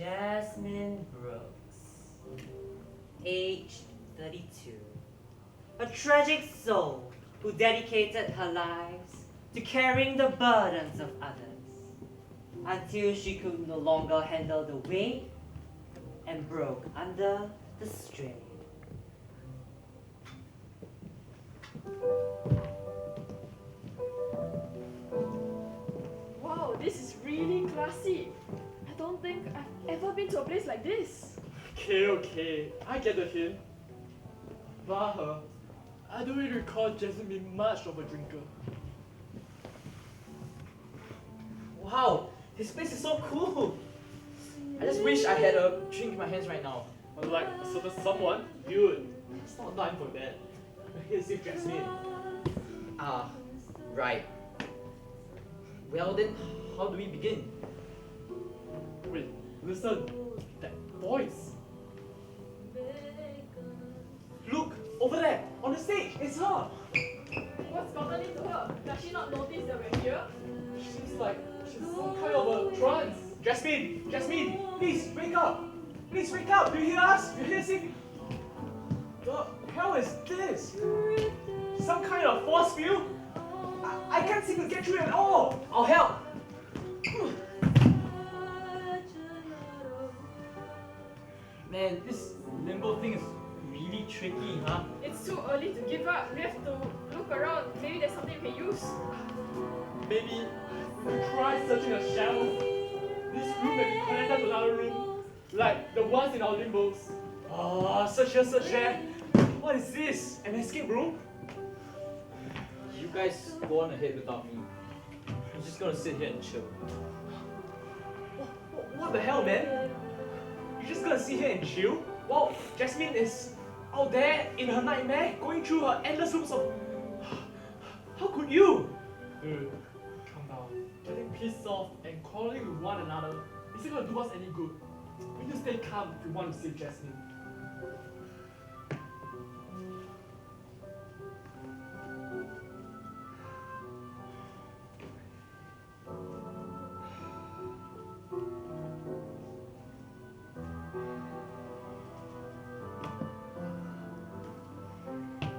Jasmine Brooks, aged 32. A tragic soul who dedicated her lives to carrying the burdens of others until she could no longer handle the weight and broke under the strain. Wow, this is really classy. I don't think I've ever been to a place like this. Okay, I get the hint. But I don't really recall Jasmine being much of a drinker. Wow, this place is so cool. I just wish I had a drink in my hands right now. Like a certain someone, dude, it's not time for that. Here, save Jasmine. Ah, right. Well then, how do we begin? Wait, listen, that voice. Look, over there, on the stage, it's her. What's gotten into her? Does she not notice that we're here? She's like, she's some kind of a trance. Jasmine, please wake up. Please wake up, do you hear us? You hear sing? The hell is this? Some kind of force field? I can't seem to get through at all. I'll help! Man, this limbo thing is really tricky, huh? It's too early to give up. We have to look around. Maybe there's something we can use. Maybe we try searching a shelf. This room may be connected to another room, like the ones in our limbos. Search here, search there. What is this? An escape room? You guys go on ahead without me. I'm just gonna sit here and chill. What the hell, man? You're just gonna sit here and chill? While Jasmine is out there in her nightmare, going through her endless loops of... How could you? Dude, calm down. Getting pissed off and quarreling with one another isn't gonna do us any good. We need to stay calm if we want to save Jasmine.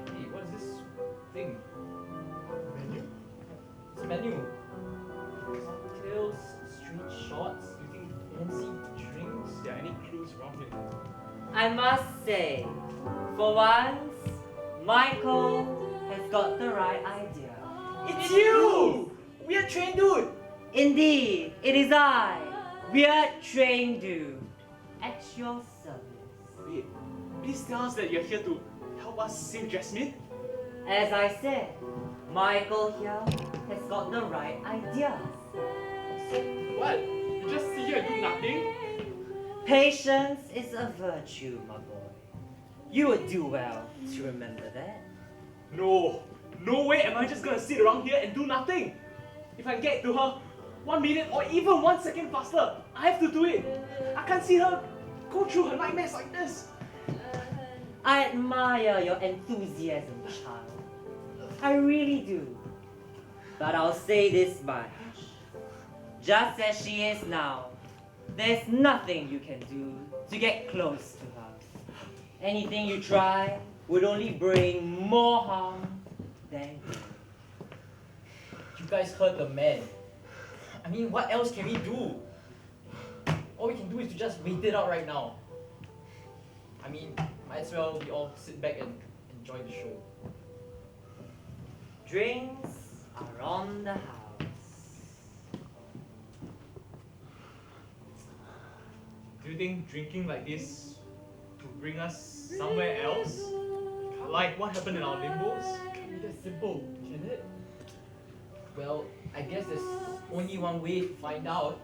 Hey, what is this thing? Menu? It's a menu. Cocktails, street shots, you think fancy drinks? Yeah, any clues around here? I must say, for once, Michael has got the right idea. It's you! Weird train dude! Indeed, it is I, Weird Train Dude, at your service. Wait, please tell us that you're here to help us save Jasmine? As I said, Michael here has got the right idea. What? You just sit here and do nothing? Patience is a virtue, my boy. You would do well to remember that. No way am I just gonna sit around here and do nothing. If I get to her 1 minute or even 1 second faster, I have to do it. I can't see her go through her nightmares like this. I admire your enthusiasm, child. I really do. But I'll say this much. Just as she is now, there's nothing you can do to get close to her. Anything you try would only bring more harm than good. You guys heard the man. I mean, what else can we do? All we can do is to just wait it out right now. I mean, might as well we all sit back and enjoy the show. Drinks are on the house. Do you think drinking like this will bring us somewhere else? Like what happened in our limbos? Can't be that simple, can it? Well, I guess there's only one way to find out.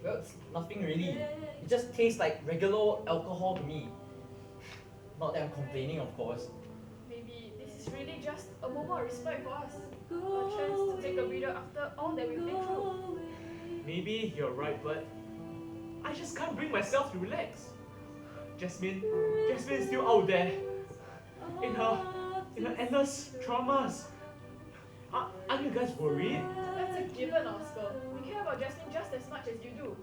Well, it's nothing really. It just tastes like regular alcohol to me. Not that I'm complaining, of course. Maybe this is really just a moment of respite for us. A chance to take a breather after all that we've been through. Maybe you're right, but I just can't bring myself to relax. Jasmine is still out there in her endless traumas. Aren't you guys worried? That's a given, Oscar. We care about Jasmine just as much as you do.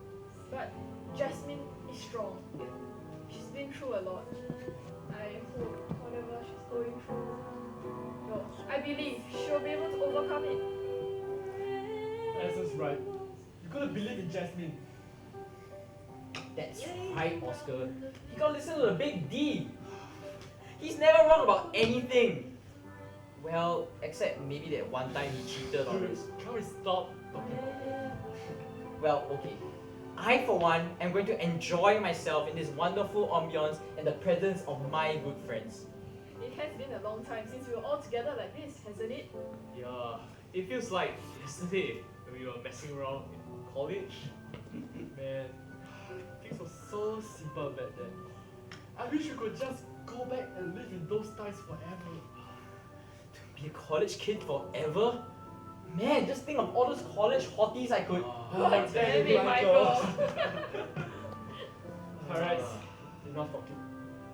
But Jasmine is strong. She's been through a lot. I hope whatever she's going through, no, I believe she'll be able to overcome it. Elsa's right. You gotta believe in Jasmine. That's right, Oscar. You gotta listen to the big D. He's never wrong about anything. Well, except maybe that one time he cheated on us. Can we stop talking about that? Well, okay. I, for one, am going to enjoy myself in this wonderful ambience and the presence of my good friends. It has been a long time since we were all together like this, hasn't it? Yeah, it feels like yesterday when we were messing around in college. Man, things were so simple back then. I wish we could just go back and live in those times forever. Be a college kid forever? Man, just think of all those college hotties I could. God damn it, Michael. Alright, enough talking.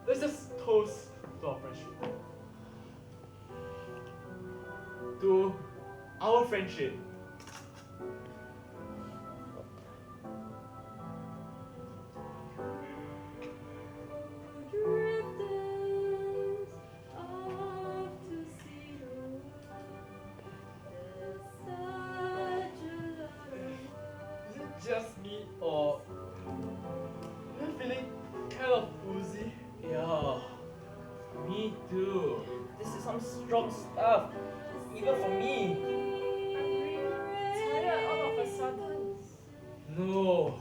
Let's just toast to our friendship. To our friendship. Is it just me or I'm feeling kind of woozy? Yeah, Me too. this is some strong stuff. Even for me. I'm really tired all of a sudden. No.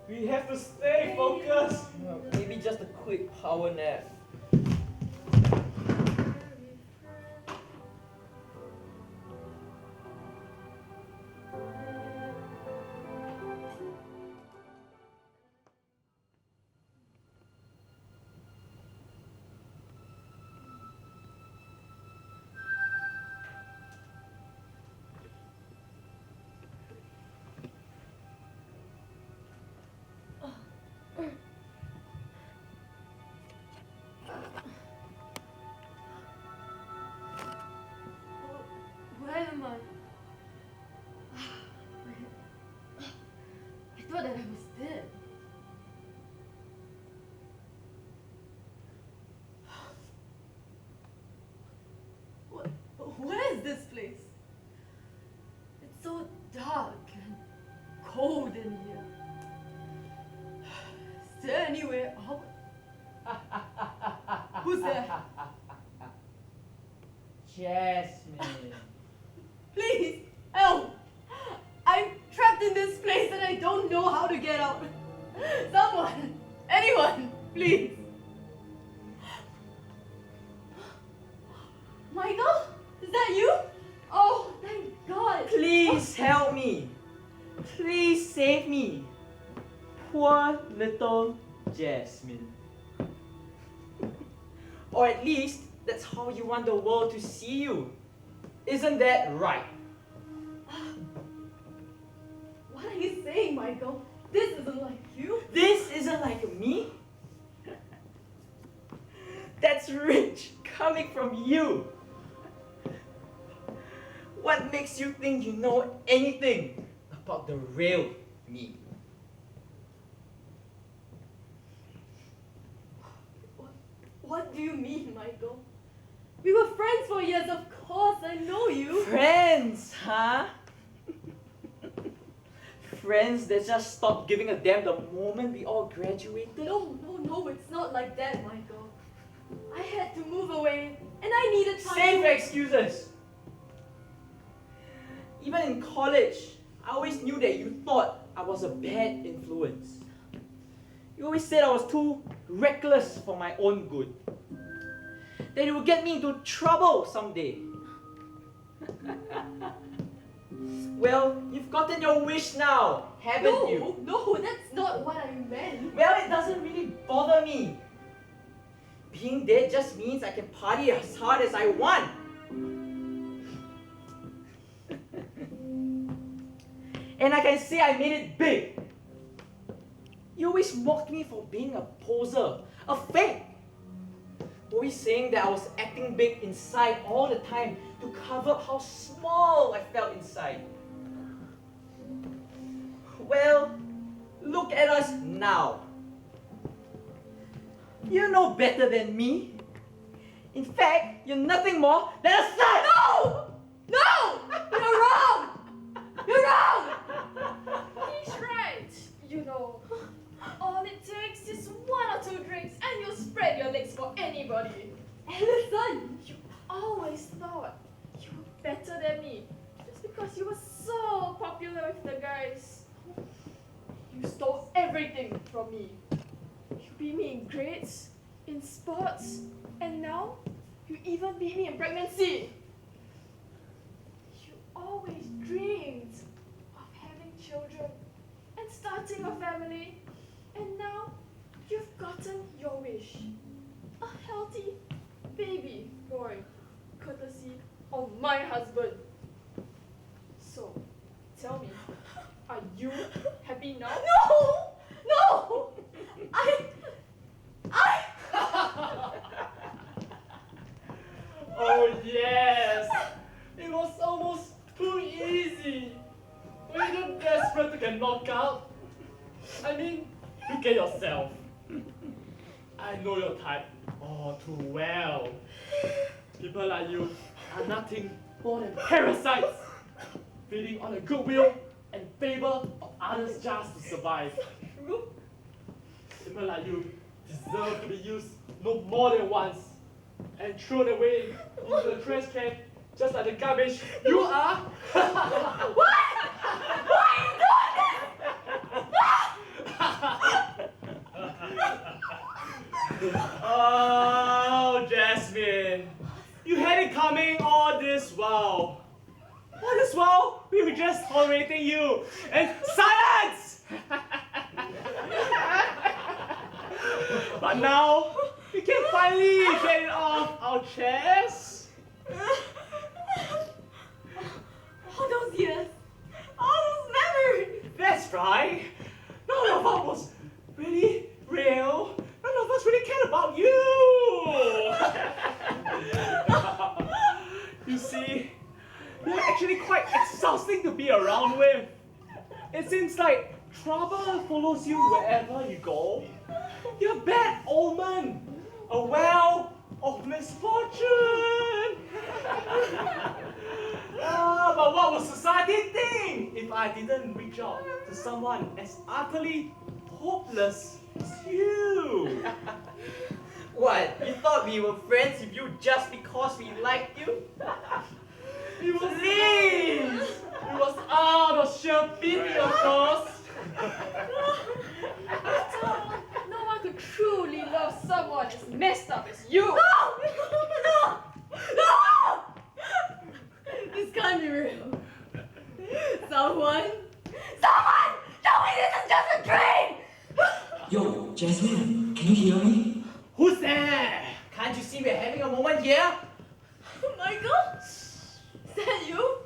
We have to stay focused. Maybe just a quick power nap. Where am I? I thought that I was dead. Where is this place? It's so dark and cold in here. Is there anywhere out? Who's there? Jasmine. Please, help! I'm trapped in this place and I don't know how to get out. Someone, anyone, please. Michael, is that you? Oh, thank God. Please help me. Please save me. Poor little Jasmine. Or at least, that's how you want the world to see you. Isn't that right? What are you saying, Michael? This isn't like you. This isn't like me. That's rich coming from you. What makes you think you know anything about the real me? What do you mean, Michael? We were friends for years, of course, I know you. Friends, huh? Friends that just stopped giving a damn the moment we all graduated? No, it's not like that, Michael. I had to move away, and I needed time Save to... excuses! Even in college, I always knew that you thought I was a bad influence. You always said I was too reckless for my own good. That it would get me into trouble someday. Well, you've gotten your wish now, haven't you? No, that's not what I meant. Well, it doesn't really bother me. Being dead just means I can party as hard as I want. And I can say I made it big. You always mocked me for being a poser, a fake. always saying that I was acting big inside all the time to cover up how small I felt inside. Well, look at us now. You're no better than me. In fact, you're nothing more than a son! No! No! You're wrong! You're wrong! He's right. You know, all it takes is 1 or 2 drinks and you'll spread your legs for anybody. And listen, You always thought you were better than me just because you were so popular with the guys. You stole everything from me. You beat me in grades, in sports, and now you even beat me in pregnancy. You always dreamed of having children and starting a family, and now you've gotten your wish. A healthy baby boy, courtesy of my husband. So, tell me, are you happy now? no! No! I... Oh yes! It was almost too easy. Were you desperate to get knocked out? I mean, look at yourself. I know your type all too well. People like you are nothing more than parasites, feeding on the goodwill and favor of others just to survive. People like you deserve to be used no more than once and thrown away into the trash can just like the garbage you are. What? Why are you doing this? Oh, Jasmine, you had it coming all this while. All this while, we were just tolerating you. And silence! But now, we can finally get it off our chests. All those years, all those memories. That's right. None of us was really real. None of us really cared about you. You see, you're actually quite exhausting to be around with. It seems like trouble follows you wherever you go. You're a bad omen, a well of misfortune. But what would society think if I didn't reach out to someone as utterly hopeless as you? What? You thought we were friends with you just because we liked you? It was Please! It was out of sheer pity, of course. No one could truly love someone as messed up as you. No! No! This can't be real. Someone! Tell me this is just a dream! Yo, Jasmine, can you hear me? Who's there? Can't you see we're having a moment here? Michael? Is that you?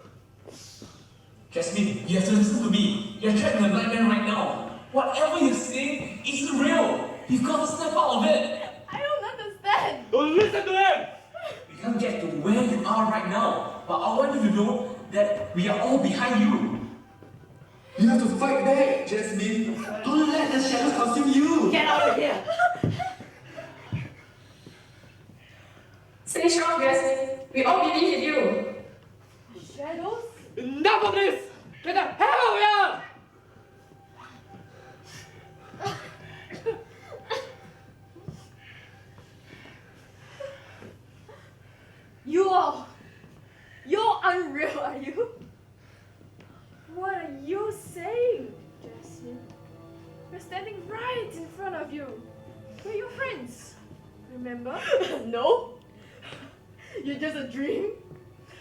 Jasmine, you have to listen to me. You're trapped in a nightmare right now. Whatever you're seeing isn't real. You've got to step out of it. I don't understand. Don't listen to him! We can't get to where you are right now, but I want you to know that we are all behind you. You have to fight back, Jasmine. Don't let the shadows consume you. Get out of here! Stay strong, Jasmine. We all believe in you. Shadows? Enough of this! Get the hell out of here! You're unreal, are you? What are you saying, Jasmine? We're standing right in front of you. We're your friends. Remember? No. You're just a dream.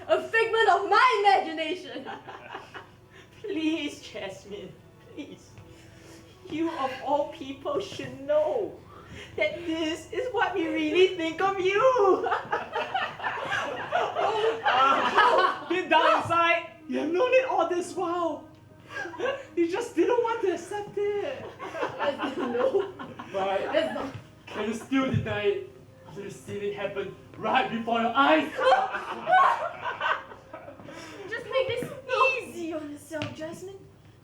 A figment of my imagination. Please, Jasmine, please. You of all people should know that this is what we really think of you. Deep down inside, you have known it all this while. You just didn't want to accept it. No. But That's not. can you still deny it should have seen it happen right before your eyes. Just make this easy on yourself, Jasmine.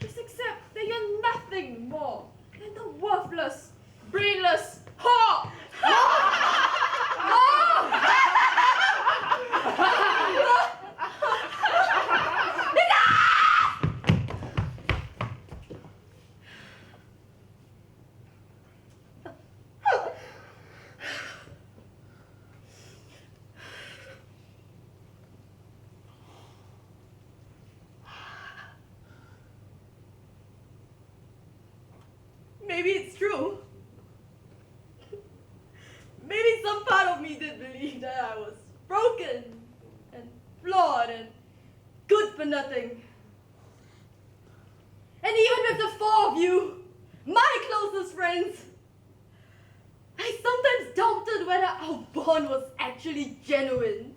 Just accept that you're nothing more than the worthless, brainless whore. Maybe it's true. Maybe some part of me did believe that I was broken and flawed and good for nothing. And even with the four of you, my closest friends, I sometimes doubted whether our bond was actually genuine.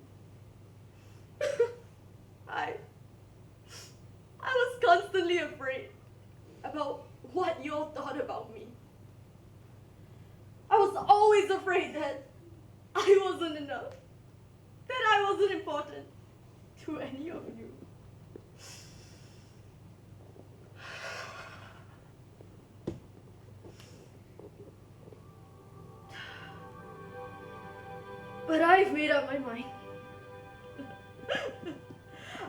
I was constantly afraid about what you all thought about me. I was always afraid that I wasn't enough, that I wasn't important to any of you. But I've made up my mind.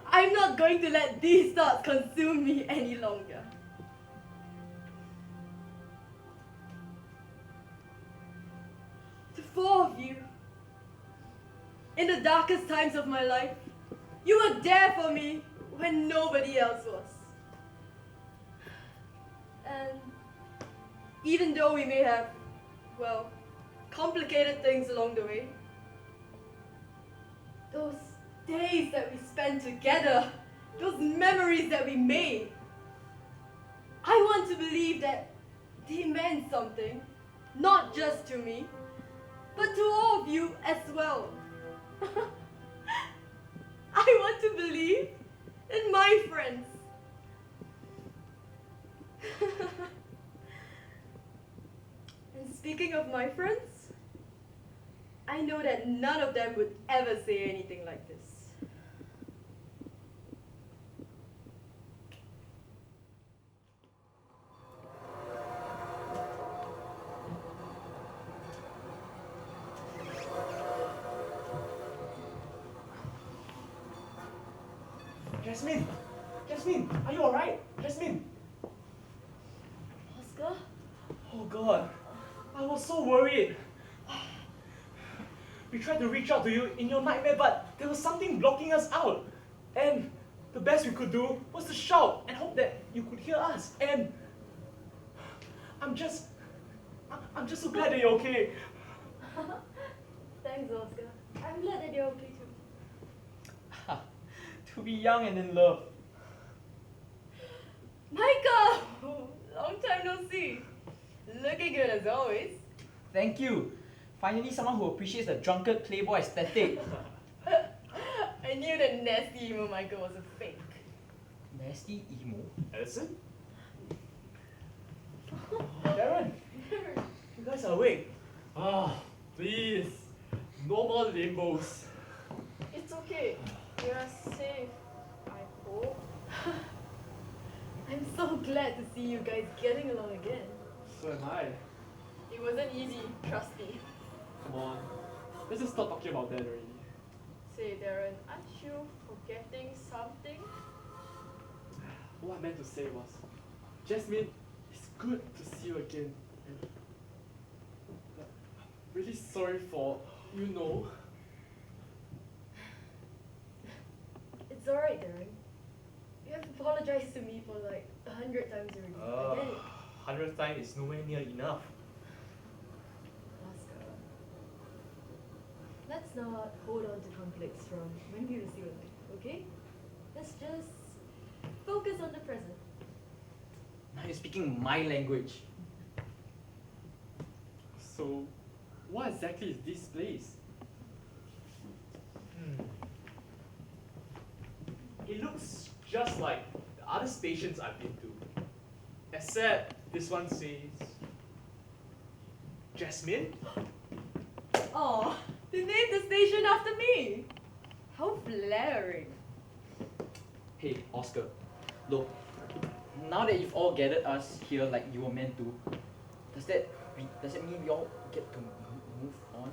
I'm not going to let these thoughts consume me any longer. The four of you, in the darkest times of my life, you were there for me when nobody else was. And even though we may have, well, complicated things along the way, those days that we spent together, those memories that we made, I want to believe that they meant something, not just to me, but to all of you as well. I want to believe in my friends. And speaking of my friends, I know that none of them would ever say anything like this. Jasmine! Jasmine! Are you alright? Jasmine! Oscar? Oh god, I was so worried. We tried to reach out to you in your nightmare, but there was something blocking us out. And the best we could do was to shout and hope that you could hear us. And I'm just so glad that you're okay. Thanks, Oscar. I'm glad that you're okay too. To be young and in love. Michael! Long time no see. Looking good as always. Thank you. Finally, someone who appreciates the drunkard playboy aesthetic. I knew that nasty emo Michael was a fake. Nasty emo. Edison? Darren, you guys are awake. Ah, please. No more limbos. It's okay. We are safe, I hope. I'm so glad to see you guys getting along again. So am I. It wasn't easy, trust me. Come on. Let's just stop talking about that already. Say, Darren, aren't you forgetting something? What I meant to say was, Jasmine, it's good to see you again. And I'm really sorry for, you know. It's alright, Darren. You have apologized to me for like 100 times already. I get it. 100th time is nowhere near enough. Oscar, let's not hold on to conflicts from when we were still alive, okay? Let's just focus on the present. Now you're speaking my language. So, what exactly is this place? It looks just like the other stations I've been to. Except this one says Jasmine? Oh, they named the station after me. How flattering. Hey, Oscar. Look, now that you've all gathered us here like you were meant to, does that mean we all get to move on?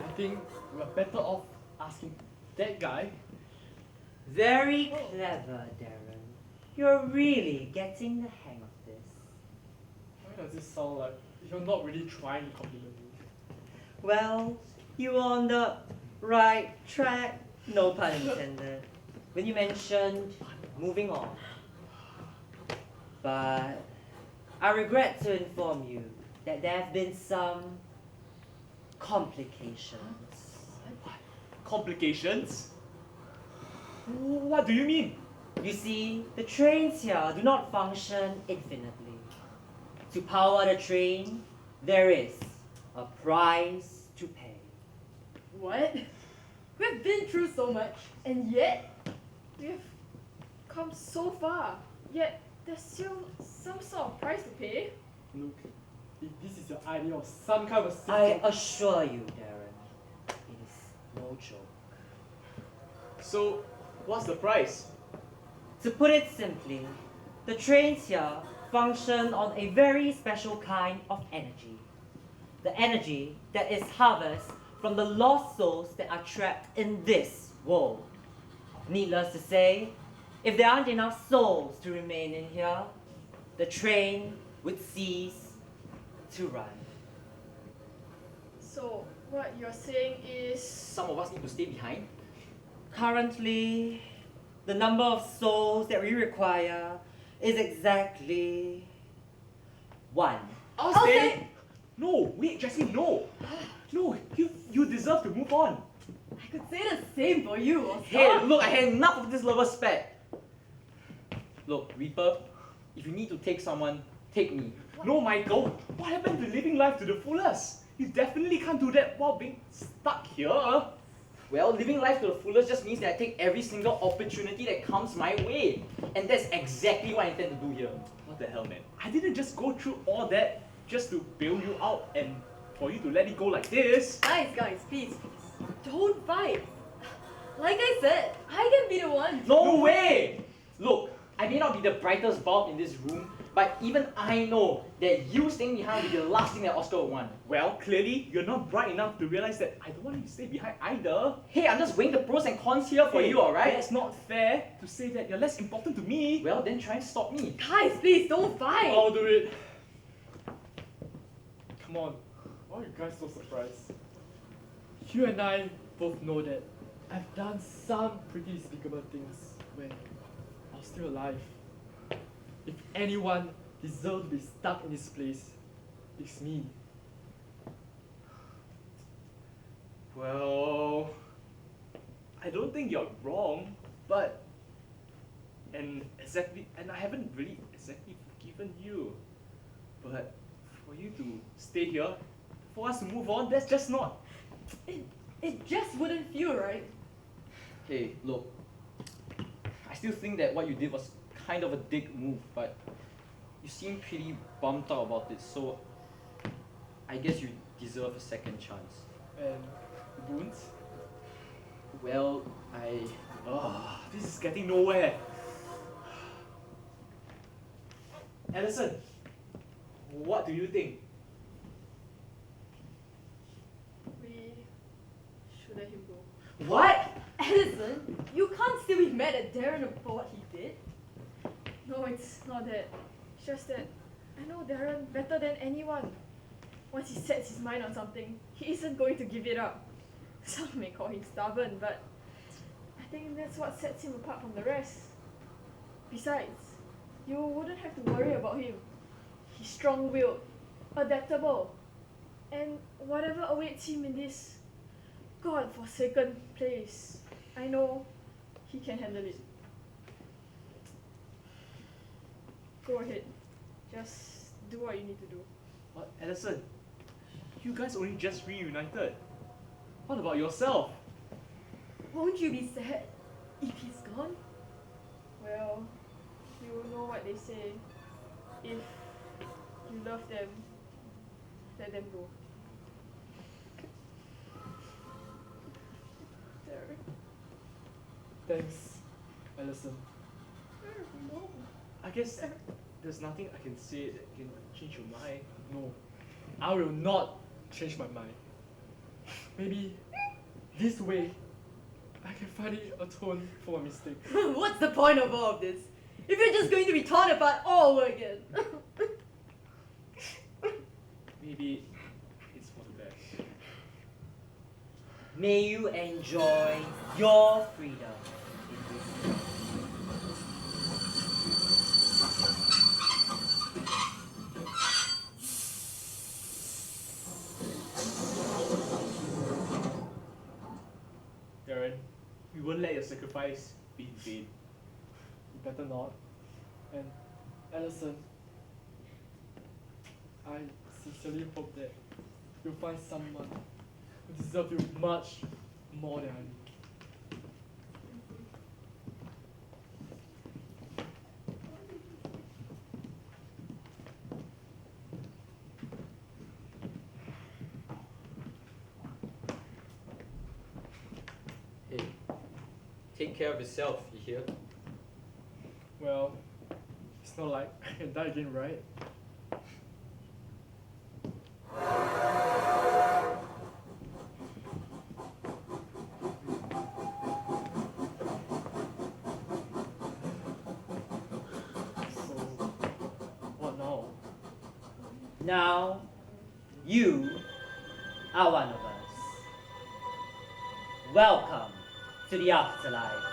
I think we're better off asking that guy. Very clever, Darren. You're really getting the hang of this. Why does it sound like you're not really trying to compliment me? Well, you were on the right track, no pun intended, when you mentioned moving on. But I regret to inform you that there have been some complications. Complications? What do you mean? You see, the trains here do not function infinitely. To power the train, there is a price to pay. What? We've been through so much, and yet We've come so far, yet there's still some sort of price to pay. Look, if this is your idea of some kind of a I system, assure you, Darren, it is no joke. so what's the price? To put it simply, the trains here function on a very special kind of energy. The energy that is harvested from the lost souls that are trapped in this world. Needless to say, if there aren't enough souls to remain in here, the train would cease to run. So what you're saying is Some of us need to stay behind. Currently, the number of souls that we require is exactly 1. I'll I'll stay. stay. No, wait, Jessie, no. No, you deserve to move on. I could say the same for you, Oscar. Hey, look, I had enough of this lover spat. Look, Reaper, if you need to take someone, take me. No, Michael, what happened to living life to the fullest? You definitely can't do that while being stuck here. Well, living life to the fullest just means that I take every single opportunity that comes my way. And that's exactly what I intend to do here. What the hell, man? I didn't just go through all that just to bail you out and for you to let it go like this. Guys, please. Don't fight. Like I said, I can be the one. No way! Look, I may not be the brightest bulb in this room, but even I know that you staying behind will be the last thing that Oscar would want. Well, clearly, you're not bright enough to realize that I don't want you to stay behind either. Hey, I'm just weighing the pros and cons here for Hey, you, alright? It's not fair to say that you're less important to me. Well, then try and stop me. Guys, please, don't fight. I'll do it. Come on, why are you guys so surprised? You and I both know that I've done some pretty despicable things when I was still alive. If anyone deserves to be stuck in this place, it's me. Well, I don't think you're wrong, but and I haven't really exactly forgiven you. But for you to stay here, for us to move on, that's just not. It just wouldn't feel right. Hey, look. I still think that what you did was kind of a dick move, but you seem pretty bummed out about it, so I guess you deserve a second chance. And boons? Well, This is getting nowhere. Allison, what do you think? we should let him go. What? Allison, you can't still be mad at Darren for what he did. No, it's not that. It's just that I know Darren better than anyone. Once he sets his mind on something, he isn't going to give it up. Some may call him stubborn, but I think that's what sets him apart from the rest. Besides, you wouldn't have to worry about him. He's strong-willed, adaptable, and whatever awaits him in this God-forsaken place, I know he can handle it. Go ahead. Just do what you need to do. What, Allison? You guys only just reunited. What about yourself? Won't you be sad if he's gone? Well, you know what they say. If you love them, Let them go. Derek. Thanks, Alison. No. I guess there's nothing I can say that can change your mind. No, I will not change my mind. Maybe this way I can finally atone for my mistake. What's the point of all of this? If you're just going to be torn apart all over again. Maybe it's for the best. May you enjoy your freedom in this life. Darren, we won't let your sacrifice be in vain. You better not. And Alison, I sincerely hope that you'll find someone who deserves you much more than I do. Hey, take care of yourself, you hear? Well, it's not like I can die again, right? So, what now? Now, you are one of us. Welcome to the afterlife.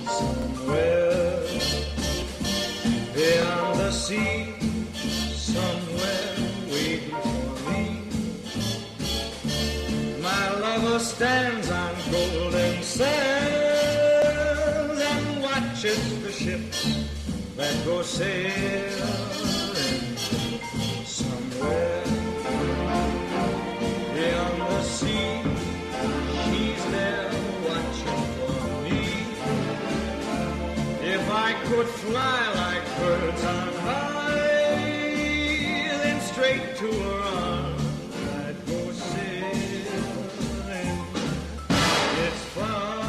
Somewhere beyond the sea, somewhere waiting for me, my lover stands on golden sands and watches the ships that go sailing. Somewhere beyond the sea, she's there watching for me. If I could fly like birds on high, then straight to her arms I'd go sailing. It's far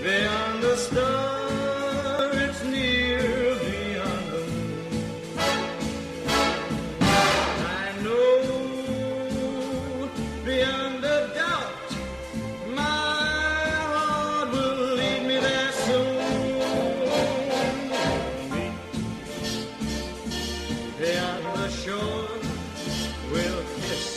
beyond the star, it's near beyond the moon. I know beyond a doubt my heart will lead me there soon. Meet beyond the shore, we'll kiss